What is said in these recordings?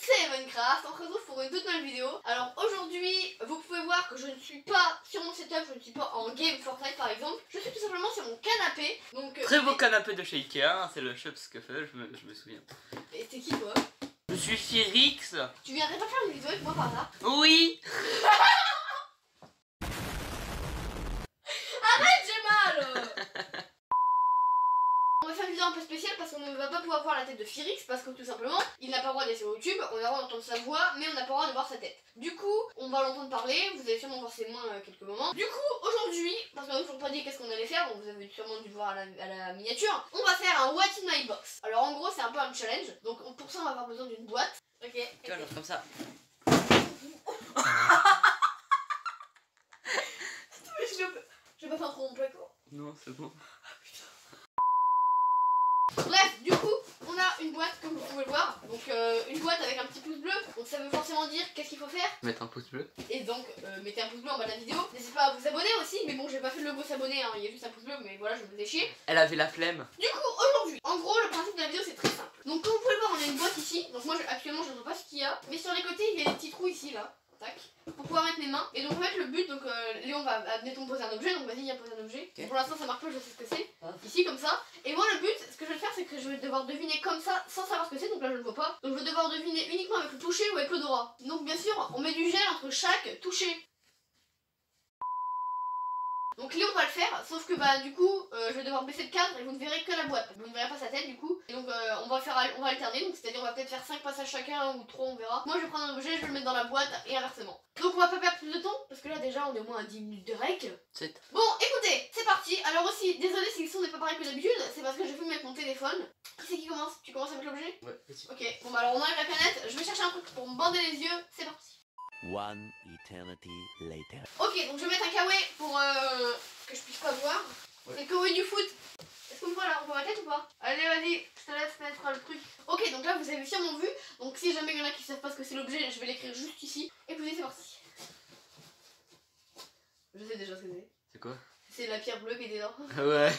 c'est Minecraft, on se retrouve pour une toute nouvelle vidéo. Alors aujourd'hui, vous pouvez voir que je ne suis pas sur mon setup, je ne suis pas en game Fortnite par exemple. Je suis tout simplement sur mon canapé. Donc, très beau canapé de chez Ikea, hein, c'est le Schubsköffel, je me souviens. Et t'es qui toi? Je suis Fyrix. Tu viendrais pas faire une vidéo avec moi par hasard? Oui. Arrête, j'ai mal. On va faire une vidéo un peu spéciale parce qu'on ne va pas pouvoir voir la tête de Fyrix parce que tout simplement il n'a pas le droit d'être sur YouTube, on a le droit d'entendre sa voix mais on n'a pas le droit de voir sa tête. Du coup on va l'entendre parler, vous allez sûrement voir ses mains à quelques moments. Du coup aujourd'hui, parce qu'on n'a toujours pas dit qu'est-ce qu'on allait faire, donc vous avez sûrement dû voir à la miniature, on va faire un What in my box. Alors en gros c'est un peu un challenge, donc pour ça on va avoir besoin d'une boîte. Ok. Tu vois, genre comme ça. Je vais pas faire trop mon placo. Non, c'est bon. Bref, du coup, on a une boîte comme vous pouvez le voir, donc une boîte avec un petit pouce bleu, donc ça veut forcément dire qu'est-ce qu'il faut faire. Mettre un pouce bleu. Et donc, mettez un pouce bleu en bas de la vidéo, n'hésitez pas à vous abonner aussi, mais bon j'ai pas fait le logo s'abonner, hein. Il y a juste un pouce bleu, mais voilà je me faisais chier. Elle avait la flemme. Du coup, aujourd'hui, en gros le principe de la vidéo c'est très simple. Donc comme vous pouvez le voir on a une boîte ici, donc moi actuellement je ne sais pas ce qu'il y a, mais sur les côtés il y a des petits trous ici là. Tac, pour pouvoir mettre mes mains. Et donc en fait le but, donc Léon va admettons poser un objet, donc vas-y viens poser un objet. Okay. Pour l'instant ça marque pas, je sais ce que c'est. Ici comme ça. Et moi le but, ce que je vais faire c'est que je vais devoir deviner comme ça sans savoir ce que c'est, donc là je ne vois pas. Donc je vais devoir deviner uniquement avec le toucher ou avec l'odorat. Donc bien sûr on met du gel entre chaque toucher. Donc Léon va le faire, sauf que bah du coup je vais devoir baisser le cadre et vous ne verrez que la boîte. Vous ne verrez pas sa tête du coup. Et donc on va alterner, donc c'est-à-dire on va peut-être faire 5 passages chacun ou 3 on verra. Moi je vais prendre un objet, je vais le mettre dans la boîte et inversement. Donc on va pas perdre plus de temps parce que là déjà on est au moins à 10 minutes de rec. 7. Bon écoutez, c'est parti. Alors aussi, désolé si le son n'est pas pareil que d'habitude, c'est parce que j'ai filmé avec mon téléphone. Qui c'est qui commence? Tu commences avec l'objet? Ouais, vas-y. Ok, bon bah alors on enlève la canette, je vais chercher un truc pour me bander les yeux, c'est parti. One eternity later. Ok, donc je vais mettre un kawaii pour que je puisse pas voir. Ouais. C'est le kawaii du foot. Est-ce qu'on me voit là? On voit ma tête ou pas? Allez, vas-y, je te laisse mettre le truc. Ok, donc là vous avez sûrement vu. Donc si jamais il y en a qui savent pas ce que c'est l'objet, je vais l'écrire juste ici. Écoutez, c'est parti. Je sais déjà ce que c'est. C'est quoi? C'est la pierre bleue qui est dedans. Ouais.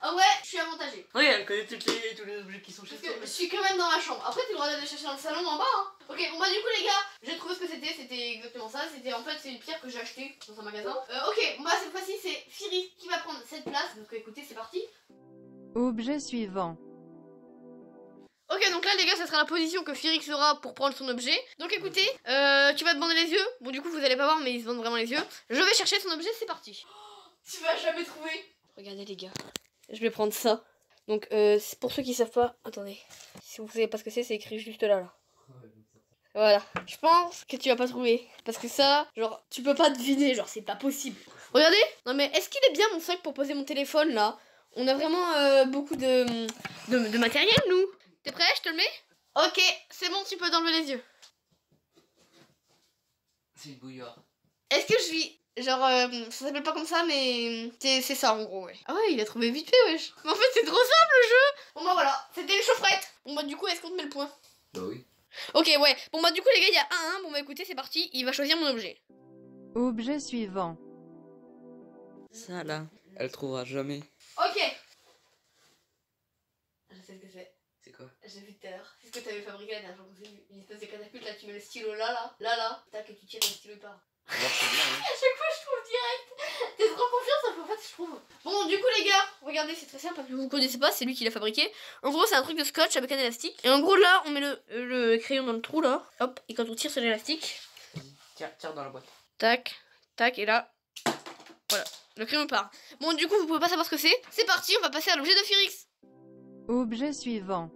En vrai, je suis avantagée. Oui, elle connaît tous les objets qui sont chez Parce toi. que je suis quand même dans ma chambre. Après, tu le droit d'aller chercher dans le salon en bas. Hein. Ok, bon bah du coup, les gars, j'ai trouvé ce que c'était. C'était exactement ça. C'était en fait, c'est une pierre que j'ai achetée dans un magasin. Ok, bon bah cette fois-ci, c'est Fyrix qui va prendre cette place. Donc écoutez, c'est parti. Objet suivant. Ok, donc là, les gars, ça sera la position que Fyrix aura pour prendre son objet. Donc écoutez, tu vas te bander les yeux. Bon, du coup, vous allez pas voir, mais il se bande vraiment les yeux. Je vais chercher son objet, c'est parti. Tu vas jamais trouver. Regardez, les gars. Je vais prendre ça. Donc, pour ceux qui savent pas, attendez. Si vous savez pas ce que c'est écrit juste là. Voilà. Je pense que tu vas pas trouver. Parce que ça, genre, tu peux pas deviner. Genre, c'est pas possible. Regardez. Non, mais est-ce qu'il est bien mon sac pour poser mon téléphone là? On a vraiment beaucoup de matériel, nous. T'es prêt? Je te le mets? Ok, c'est bon, tu peux t'enlever les yeux. C'est une bouilloire. Est-ce que je vis. Genre, ça s'appelle pas comme ça, mais c'est ça en gros, ouais. Ah ouais, il a trouvé vite fait, wesh. Mais en fait, c'est trop simple le jeu. Bon bah voilà, c'était une chaufferette. Bon bah du coup, est-ce qu'on te met le point? Bah oui. Ok, ouais. Bon bah du coup, les gars, il y a 1-1. Bon bah écoutez, c'est parti. Il va choisir mon objet. Objet suivant. Ça là, elle trouvera jamais. Ok. Je sais ce que c'est. C'est quoi? J'ai vu tout à l'heure. C'est ce que t'avais fabriqué la dernière fois qu'on s'est vu. Une espèce de catapulte là, tu mets le stylo là. Tac, et tu tires et le stylo il part. Alors c'est bien, hein. À chaque fois, je trouve direct. T'es trop confiance, en fait, je trouve. Bon, du coup, les gars, regardez, c'est très simple parce que vous connaissez pas, c'est lui qui l'a fabriqué. En gros, c'est un truc de scotch avec un élastique. Et en gros, là, on met le crayon dans le trou là. Hop, et quand on tire sur l'élastique, Tiens, tire dans la boîte. tac, tac, et là, voilà, le crayon part. Bon, du coup, vous pouvez pas savoir ce que c'est. C'est parti, on va passer à l'objet de Fyrix. Objet suivant.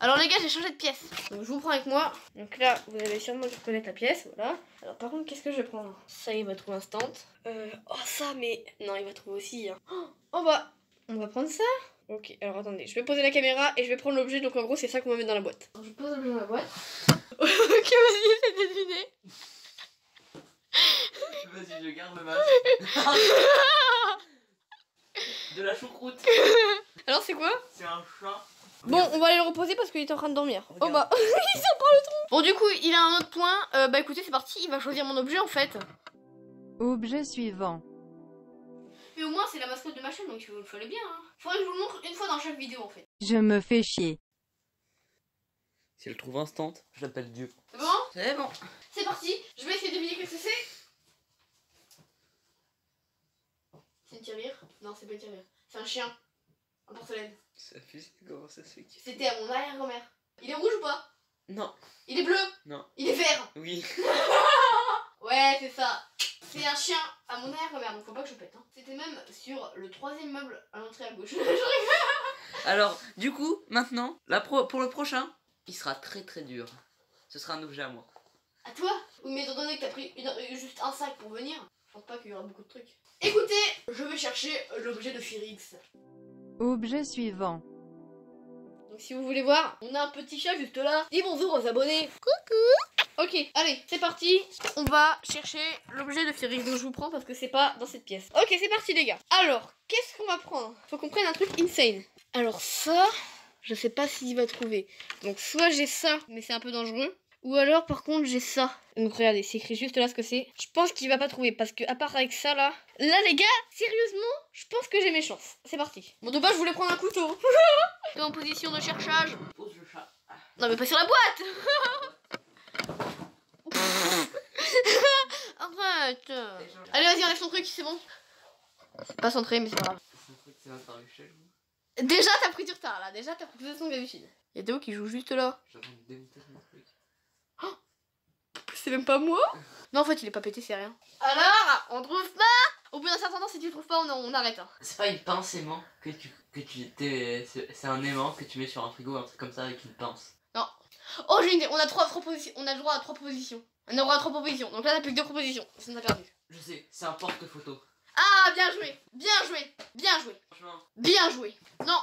Alors les gars, j'ai changé de pièce. Donc je vous prends avec moi. Donc là, vous allez sûrement reconnaître la pièce, voilà. Alors par contre, qu'est-ce que je vais prendre? Ça, il va trouver instant. Oh ça, mais... Non, il va trouver aussi. Hein. Oh bah, on va prendre ça. Ok, alors attendez, je vais poser la caméra et je vais prendre l'objet. Donc en gros, c'est ça qu'on va mettre dans la boîte. Alors, je pose l'objet dans la boîte. Ok, vas-y, essaie de deviner. Vas-y, je garde le masque. De la choucroute. Alors c'est quoi? C'est un chat. Bon, on va aller le reposer parce qu'il est en train de dormir. Oh bah, il sort par le trou. Bon, du coup, il a un autre point. Bah écoutez, c'est parti, il va choisir mon objet en fait. Objet suivant. Mais au moins, c'est la mascotte de ma chaîne, donc il faut le fallait bien. Hein. Faudrait que je vous le montre une fois dans chaque vidéo en fait. Je me fais chier. Si elle trouve instant, je l'appelle Dieu. C'est bon? C'est bon. C'est parti. Je vais essayer de deviner qu'est-ce que c'est. C'est une tirelire? Non, c'est pas une tirelire. C'est un chien. En porcelaine. Ça fait comment ça se fait qu'il... C'était à mon arrière-grand-mère. Il est rouge ou pas? Non. Il est bleu? Non. Il est vert? Oui. Ouais, c'est ça. C'est un chien à mon arrière-grand-mère, donc faut pas que je pète. Hein. C'était même sur le 3e meuble à l'entrée à gauche. Je rigole. Alors, du coup, maintenant, pour le prochain, il sera très dur. Ce sera un objet à moi. À toi? Oui, mais étant donné que t'as pris juste un sac pour venir, je pense pas qu'il y aura beaucoup de trucs. Écoutez, je vais chercher l'objet de Fyrix. Objet suivant. Donc si vous voulez voir, on a un petit chat juste là. Dis bonjour aux abonnés. Coucou. Ok, allez, c'est parti. On va chercher l'objet de Fyrix. Donc je vous prends parce que c'est pas dans cette pièce. Ok, c'est parti les gars. Alors, qu'est-ce qu'on va prendre? Faut qu'on prenne un truc insane. Alors ça, je sais pas s'il va trouver. Donc soit j'ai ça, mais c'est un peu dangereux. Ou alors par contre j'ai ça. Donc regardez, c'est écrit juste là ce que c'est. Je pense qu'il va pas trouver parce que à part avec ça là. Là les gars, sérieusement, je pense que j'ai mes chances. C'est parti. Bon de base je voulais prendre un couteau. T'es en position de cherchage. Pose le chat. Non mais pas sur la boîte. Arrête. Allez vas-y enlève ton truc, c'est bon. C'est pas centré mais c'est pas grave. C'est un truc, c'est un par l'échelle. Déjà t'as pris du retard là, déjà t'as pris plus de temps que d'habitude. Y'a Théo qui joue juste là. J'avais envie de démonter mon truc. C'est même pas moi. Non en fait il est pas pété, c'est rien. Alors, on trouve pas. Au bout d'un certain temps si tu trouves pas on arrête. Hein. C'est pas une pince aimant c'est un aimant que tu mets sur un frigo, un truc comme ça avec une pince. Non. Oh j'ai une idée, on a 3 propositions. On a le droit à 3 propositions. On a le droit à 3 propositions. Donc là t'as plus que 2 propositions. Ça nous a perdu. Je sais, c'est un porte-photo. Ah bien joué. Bien joué. Bien joué. Franchement. Bien joué. Non.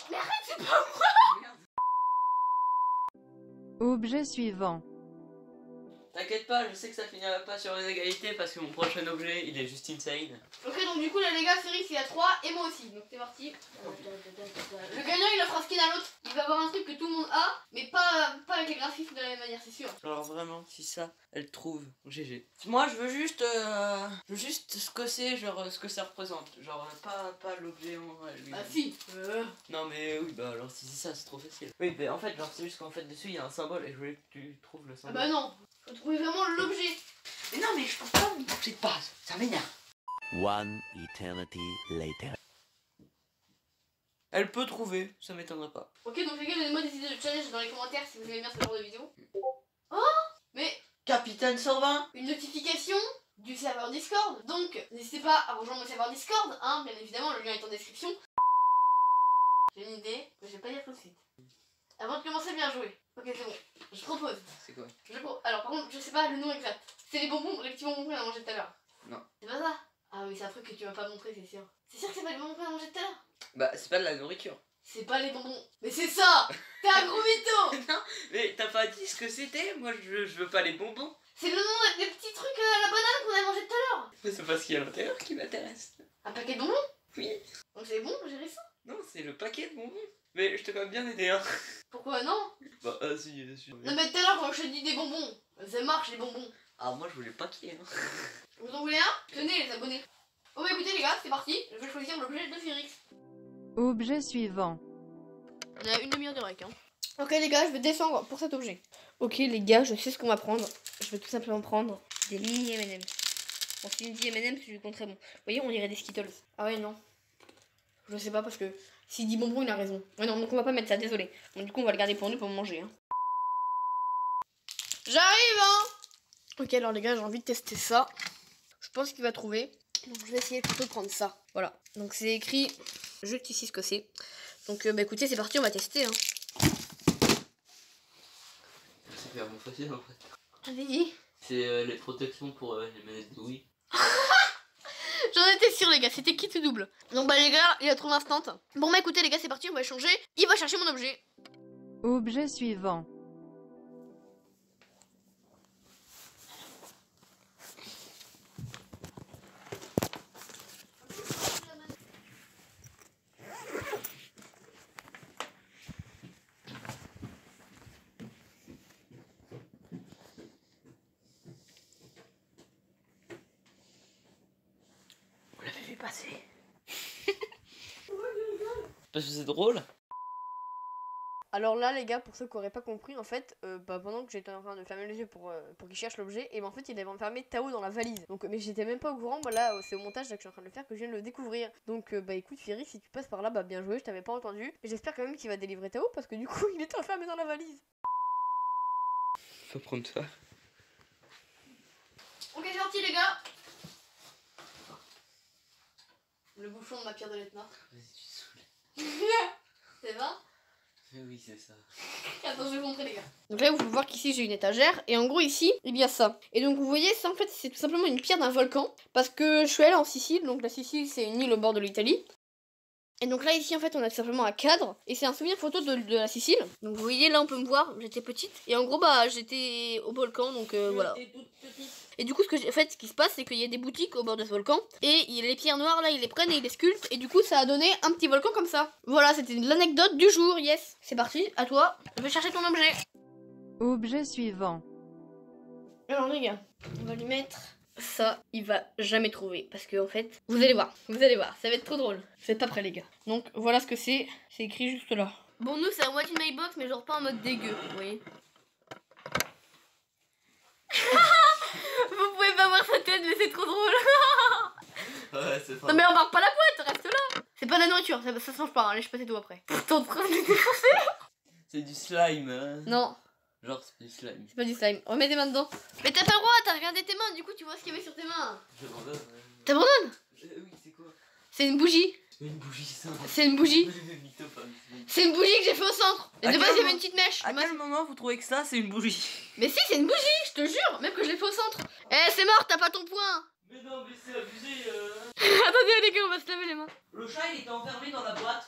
Mais arrête, c'est pas moi. Merde. Objet suivant. T'inquiète pas, je sais que ça finira pas sur les égalités parce que mon prochain objet il est juste insane. Ok donc du coup là les gars, Fyrix il a 3 et moi aussi. Donc c'est parti. Le gagnant il offre un skin à l'autre. Il va avoir un truc que tout le monde a, mais pas avec les graphismes de la même manière, c'est sûr. Alors vraiment, si ça, elle trouve, GG. Moi je veux juste ce que c'est, genre ce que ça représente. Genre pas l'objet en lui. Ah si. Non mais oui, bah alors si c'est ça, c'est trop facile. Oui, mais en fait, genre c'est juste qu'en fait dessus il y a un symbole et je voulais que tu trouves le Ah symbole. bah non. Faut trouver vraiment l'objet. Mais non, mais je pense pas mon objet de base, ça m'énerve. One eternity later. Elle peut trouver, ça m'étonnerait pas. Ok donc les gars, donnez-moi des idées de challenge dans les commentaires si vous aimez bien ce genre de vidéo. Oh. Mais Capitaine 120. une notification du serveur Discord. Donc n'hésitez pas à rejoindre mon serveur Discord, hein, bien évidemment, le lien est en description. J'ai une idée, mais je vais pas dire tout de suite. Avant de commencer, bien joué. Ok, c'est bon. Je propose. C'est quoi? Alors par contre, je sais pas le nom exact. C'est les bonbons, les petits bonbons qu'on a mangé tout à l'heure. Non. C'est pas ça? Ah oui, c'est un truc que tu m'as pas montré, c'est sûr. C'est sûr que c'est pas les bonbons qu'on a mangé tout à l'heure? Bah c'est pas de la nourriture. C'est pas les bonbons. Mais c'est ça! T'es un gros mytho! Non, mais t'as pas dit ce que c'était? Moi je veux pas les bonbons. C'est le nom des petits trucs à la banane qu'on a mangé tout à l'heure. Mais c'est pas ce qu'il y a à l'intérieur qui m'intéresse. Un paquet de bonbons? Oui. Donc c'est bon, j'ai ça. Non, c'est le paquet de bonbons. Mais je te quand même bien aidé, hein. Pourquoi non? Bah, si, bien sûr. Non mais tout à l'heure quand je t'ai dit des bonbons, ça marche les bonbons. Ah, moi je voulais le paquet, hein. Vous en voulez un? Tenez les abonnés. Bon bah écoutez les gars, c'est parti. Je vais choisir l'objet de Fyrix. Objet suivant. On a une demi-heure de rec, hein. Ok les gars, je vais descendre pour cet objet. Ok les gars, je sais ce qu'on va prendre. Je vais tout simplement prendre des mini M&M. Bon, c'est une dit M&M, c'est du coup très bon. Vous voyez, on dirait des Skittles. Ah ouais, non. Je sais pas parce que s'il dit bonbon, il a raison. Ouais, non, donc on va pas mettre ça, désolé. Donc du coup, on va le garder pour nous pour manger. Hein. J'arrive, hein. Ok, alors les gars, j'ai envie de tester ça. Je pense qu'il va trouver. Donc je vais essayer plutôt de prendre ça. Voilà. Donc c'est écrit juste ici ce que c'est. Donc bah écoutez, c'est parti, on va tester. Hein. C'est vraiment facile en fait. Vas-y. C'est les protections pour les manettes de Wii. J'en étais sûre les gars, c'était kit double. Donc bah les gars, il a trouvé instant. Bon bah écoutez les gars, c'est parti, on va échanger. Il va chercher mon objet. Objet suivant. Vous l'avez vu passer? Parce que c'est drôle. Alors là les gars, pour ceux qui n'auraient pas compris, en fait, pendant que j'étais en train de fermer les yeux pour qu'il cherche l'objet, et en fait il avait enfermé Tao dans la valise. Donc mais j'étais même pas au courant, là c'est au montage là, que je suis en train de le faire que je viens de le découvrir. Donc écoute Firi, si tu passes par là, bien joué, je t'avais pas entendu. Mais j'espère quand même qu'il va délivrer Tao parce que du coup il est enfermé dans la valise. Faut prendre ça. Ok c'est parti les gars. Le bouchon de ma pierre de Letna. Vas-y, tu te saoules. C'est ça? Oui, c'est ça. Attends, je vais vous montrer les gars. Donc là vous pouvez voir qu'ici j'ai une étagère et en gros ici il y a ça. Et donc vous voyez ça en fait c'est tout simplement une pierre d'un volcan parce que je suis allée en Sicile, donc la Sicile c'est une île au bord de l'Italie. Et donc là ici en fait on a tout simplement un cadre et c'est un souvenir photo de la Sicile. Donc vous voyez là on peut me voir, j'étais petite et en gros j'étais au volcan donc voilà. Et du coup ce qui se passe c'est qu'il y a des boutiques au bord de ce volcan et les pierres noires là ils les prennent et ils les sculptent et du coup ça a donné un petit volcan comme ça. Voilà c'était l'anecdote du jour, yes. C'est parti, à toi, je vais chercher ton objet. Objet suivant. Alors les gars, on va lui mettre ça, il va jamais trouver parce que en fait, vous allez voir, ça va être trop drôle. Vous êtes pas prêts les gars. Donc voilà ce que c'est écrit juste là. Bon nous c'est un What in my box mais genre pas en mode dégueu, vous voyez. Vous pouvez pas voir sa tête mais c'est trop drôle. Ouais, c'est pas. Non mais on marque pas la boîte, reste là. C'est pas de la nourriture, ça change pas, allez je passe tout après. T'es en train de me défoncer. C'est du slime, hein. Non. Genre, c'est du slime. C'est pas du slime, remets tes mains dedans. Mais t'as pas le droit, t'as regardé tes mains, du coup tu vois ce qu'il y avait sur tes mains. J'abandonne. T'abandonnes? Oui, c'est quoi? C'est une bougie. Une bougie, ça. C'est une bougie. Mythophone. C'est une bougie que j'ai fait au centre. Et À de base quel il y avait moment- une petite mèche. À quel moment vous trouvez que ça, c'est une bougie? Mais si c'est une bougie, je te jure, même que je l'ai fait au centre. Eh c'est mort, t'as pas ton point. Mais non, mais c'est abusé. Attendez les gars, on va se laver les mains. Le chat, il était enfermé dans la boîte.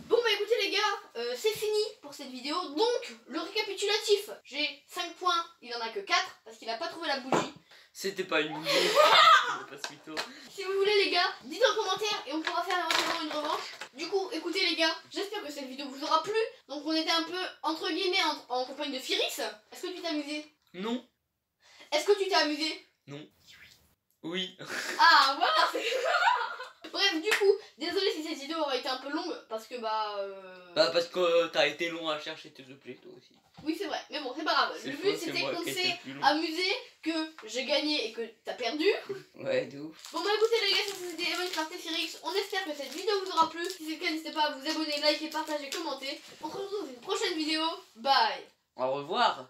Bon bah écoutez les gars, c'est fini pour cette vidéo. Donc le récapitulatif, j'ai 5 points, il en a que 4 parce qu'il a pas trouvé la bougie. C'était pas une bougie. C'était pas mytho. Si vous voulez les gars, dites en commentaire et on pourra faire éventuellement une revanche. Du coup écoutez les gars, j'espère que cette vidéo vous aura plu. Donc on était un peu entre guillemets en compagnie de Firix. Est-ce que tu t'es amusé? Non. Est-ce que tu t'es amusé? Non. Oui. Ah voilà c'est... Bref du coup, désolé si cette vidéo aura été un peu longue parce que Bah parce que t'as été long à chercher tes objets toi aussi. Oui c'est vrai, mais bon c'est pas grave. C'est Le faux, but c'est c'était moi qu'on qui ai été s'est le plus long. amusé, que j'ai gagné et que t'as perdu. Ouais, de ouf. Bon bah écoutez les gars, c'était Evancraft et Firix. On espère que cette vidéo vous aura plu. Si c'est le cas, n'hésitez pas à vous abonner, liker, partager, commenter. On se retrouve dans une prochaine vidéo. Bye. Au revoir.